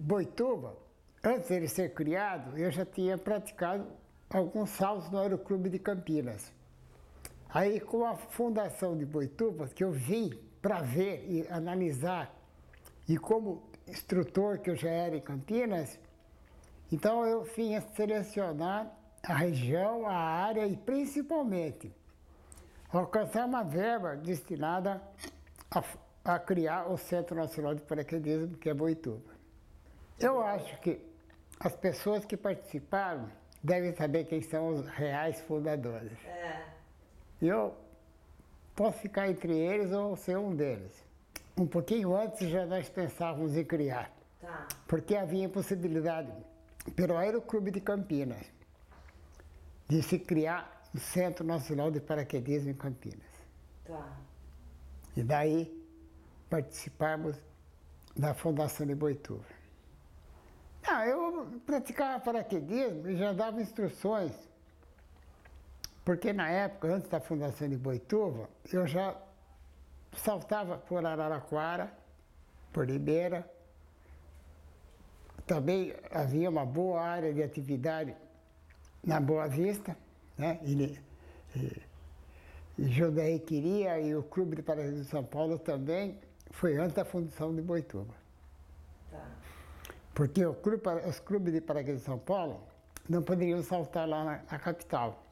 Boituva, antes de ele ser criado, eu já tinha praticado alguns saltos no Aeroclube de Campinas. Aí, com a fundação de Boituva, que eu vim para ver e analisar, e como instrutor que eu já era em Campinas, então eu vim a selecionar a região, a área e principalmente alcançar uma verba destinada a criar o Centro Nacional de Paraquedismo, que é Boituva. Eu acho que as pessoas que participaram devem saber quem são os reais fundadores. Eu posso ficar entre eles ou ser um deles. Um pouquinho antes já nós pensávamos em criar, porque havia possibilidade, pelo Aeroclube de Campinas, de se criar o Centro Nacional de Paraquedismo em Campinas. E daí participarmos da fundação de Boituva. Eu praticava paraquedismo e já dava instruções, porque na época, antes da fundação de Boituva, eu já saltava por Araraquara, por Ribeira. Também havia uma boa área de atividade na Boa Vista, né? E Jundiaí queria, e o Clube de Paraquedismo de São Paulo também foi antes da fundação de Boituva. Porque os clubes de paraquedismo de São Paulo não poderiam saltar lá na capital.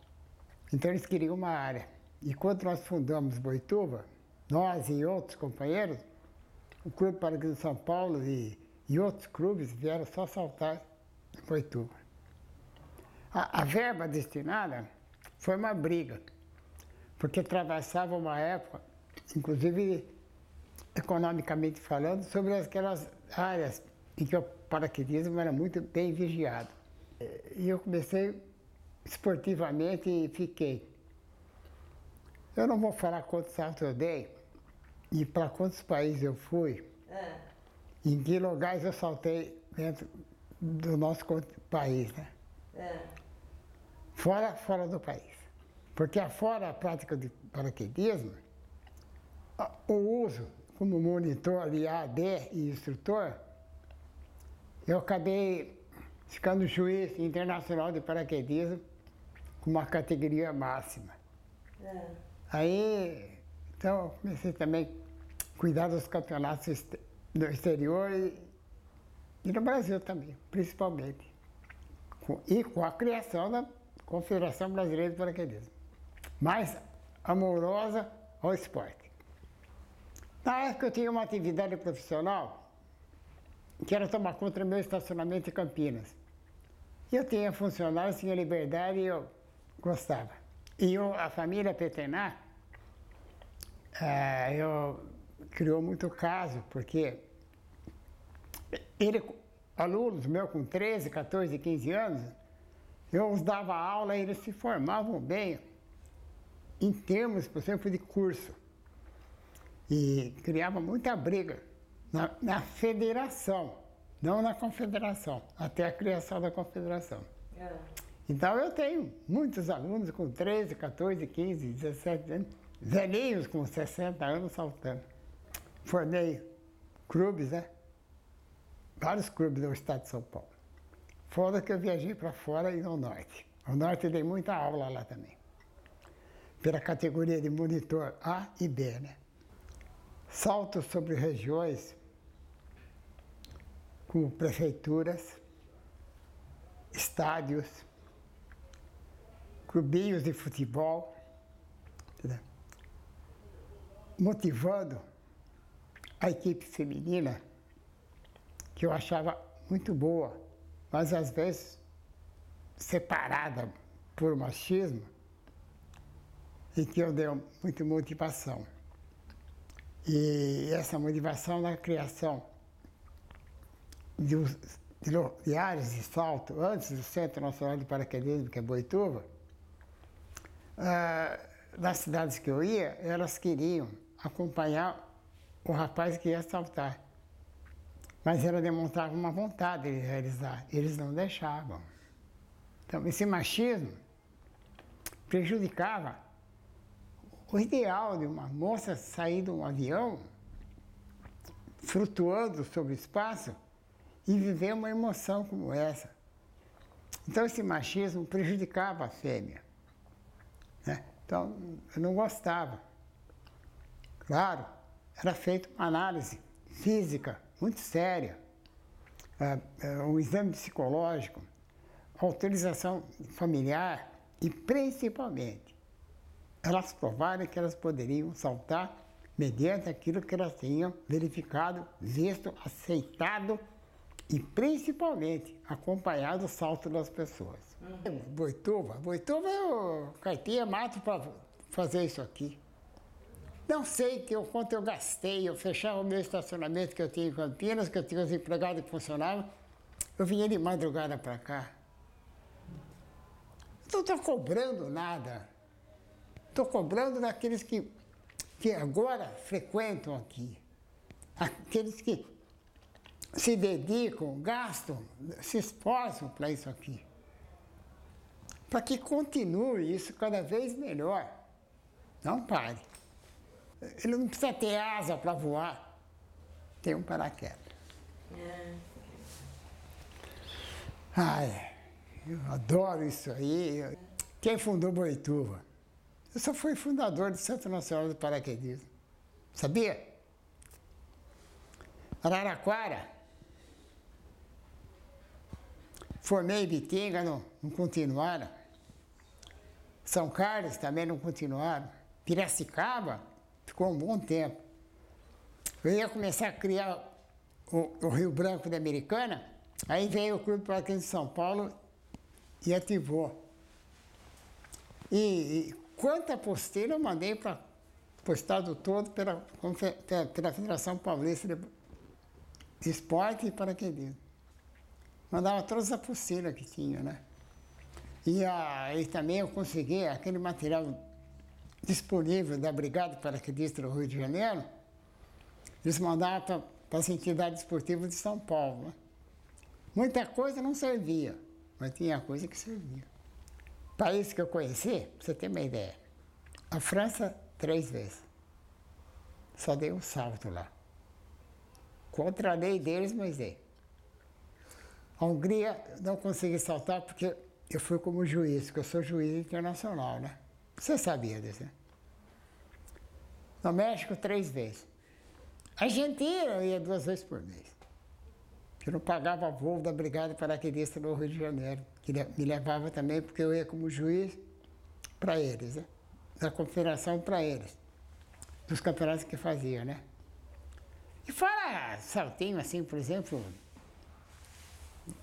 Então eles queriam uma área. E quando nós fundamos Boituva, nós e outros companheiros, o Clube de Paraquedismo de São Paulo e outros clubes vieram só saltar em Boituva. A verba destinada foi uma briga, porque atravessava uma época, inclusive economicamente falando, sobre aquelas áreas em que o paraquedismo era muito bem vigiado. E eu comecei esportivamente e fiquei. Eu não vou falar quantos saltos eu dei e para quantos países eu fui, em que lugares eu saltei dentro do nosso país, né? Fora do país. Porque fora a prática de paraquedismo, o uso como monitor de A, B e instrutor, eu acabei ficando juiz internacional de paraquedismo com uma categoria máxima. Aí, então, eu comecei também a cuidar dos campeonatos do exterior e no Brasil também, principalmente. E com a criação da Confederação Brasileira de Paraquedismo, mais amorosa ao esporte. Na época eu tinha uma atividade profissional que era tomar conta do meu estacionamento em Campinas. Eu tinha funcionários, tinha liberdade e eu gostava. E a família Petenar, criou muito caso, porque alunos meus com 13, 14, 15 anos, eu os dava aula e eles se formavam bem em termos, por exemplo, de curso. E criava muita briga na federação, não na confederação, até a criação da confederação. Então eu tenho muitos alunos com 13, 14, 15, 17 anos, velhinhos com 60 anos saltando. Formei clubes, né? Vários clubes do estado de São Paulo. Fora que eu viajei para fora e no norte. No norte eu dei muita aula lá também. Pela categoria de monitor A e B, né? Saltos sobre regiões com prefeituras, estádios, clubinhos de futebol, entendeu? Motivando a equipe feminina, que eu achava muito boa, mas às vezes separada por machismo, e que eu dei muita motivação. E essa motivação na criação de áreas de salto, antes do Centro Nacional de Paraquedismo, que é Boituva, das cidades que eu ia, elas queriam acompanhar o rapaz que ia saltar. Mas ela demonstrava uma vontade de realizar, eles não deixavam. Então, esse machismo prejudicava o ideal de uma moça sair de um avião, flutuando sobre o espaço, e viver uma emoção como essa. Então esse machismo prejudicava a fêmea, né? Então eu não gostava. Claro, era feita uma análise física muito séria, um exame psicológico, autorização familiar e principalmente elas provaram que elas poderiam saltar mediante aquilo que elas tinham verificado, visto, aceitado e principalmente acompanhado o salto das pessoas. Boituva eu carpia mato para fazer isso aqui. Não sei quanto eu gastei, eu fechava o meu estacionamento que eu tinha em Campinas, que eu tinha os empregados que funcionavam, eu vinha de madrugada para cá. Não estou cobrando nada. Estou cobrando daqueles que agora frequentam aqui. Aqueles que se dedicam, gastam, se esforçam para isso aqui. Para que continue isso cada vez melhor. Não pare. Ele não precisa ter asa para voar. Tem um paraquedas. Ai, eu adoro isso aí. Quem fundou Boituva? Eu só fui fundador do Centro Nacional de Paraquedismo. Sabia? Araraquara. Formei em Bitinga, não continuaram. São Carlos também não continuaram. Piracicaba ficou um bom tempo. Eu ia começar a criar o Rio Branco da Americana, aí veio o Clube Paraquedismo de São Paulo e ativou. E quanta apostila eu mandei para o estado todo pela Federação Paulista de Esporte e Paraquedismo. Mandava todas as apostilas que tinha, né? E aí também eu consegui aquele material disponível da Brigada Paraquedista do Rio de Janeiro, eles mandavam para as entidades esportivas de São Paulo, né? Muita coisa não servia, mas tinha coisa que servia. País que eu conheci, para você ter uma ideia, a França 3 vezes. Só dei um salto lá. Contra a lei deles, mas dei. A Hungria não consegui saltar porque eu fui como juiz, porque eu sou juiz internacional, né? Você sabia disso, né? No México, 3 vezes. Argentina, eu ia 2 vezes por mês. Eu não pagava voo da Brigada Paraquedista no Rio de Janeiro, que me levava também, porque eu ia como juiz para eles, né? Da confederação para eles, dos campeonatos que fazia, né? E fora saltinho, assim, por exemplo,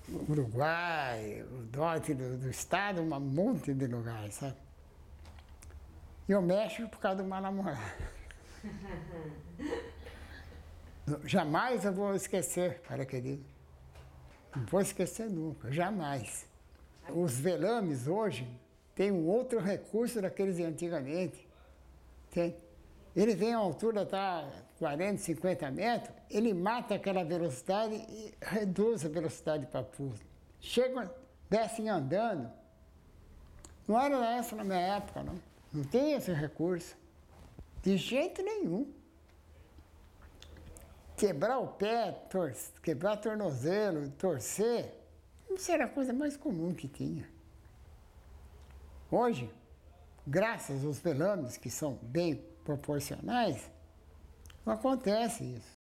o Uruguai, o norte do estado, um monte de lugares, sabe? E o México por causa de uma namorada. Jamais eu vou esquecer, paraquedismo. Não vou esquecer nunca, jamais. Os velames hoje têm um outro recurso daqueles de antigamente. Tem. Ele vem a altura, tá 40, 50 metros, ele mata aquela velocidade e reduz a velocidade para pouso. Chegam, descem andando. Não era essa na minha época, não. Não tem esse recurso. De jeito nenhum. Quebrar o pé, quebrar tornozelo, torcer, isso era a coisa mais comum que tinha. Hoje, graças aos velames, que são bem proporcionais, não acontece isso.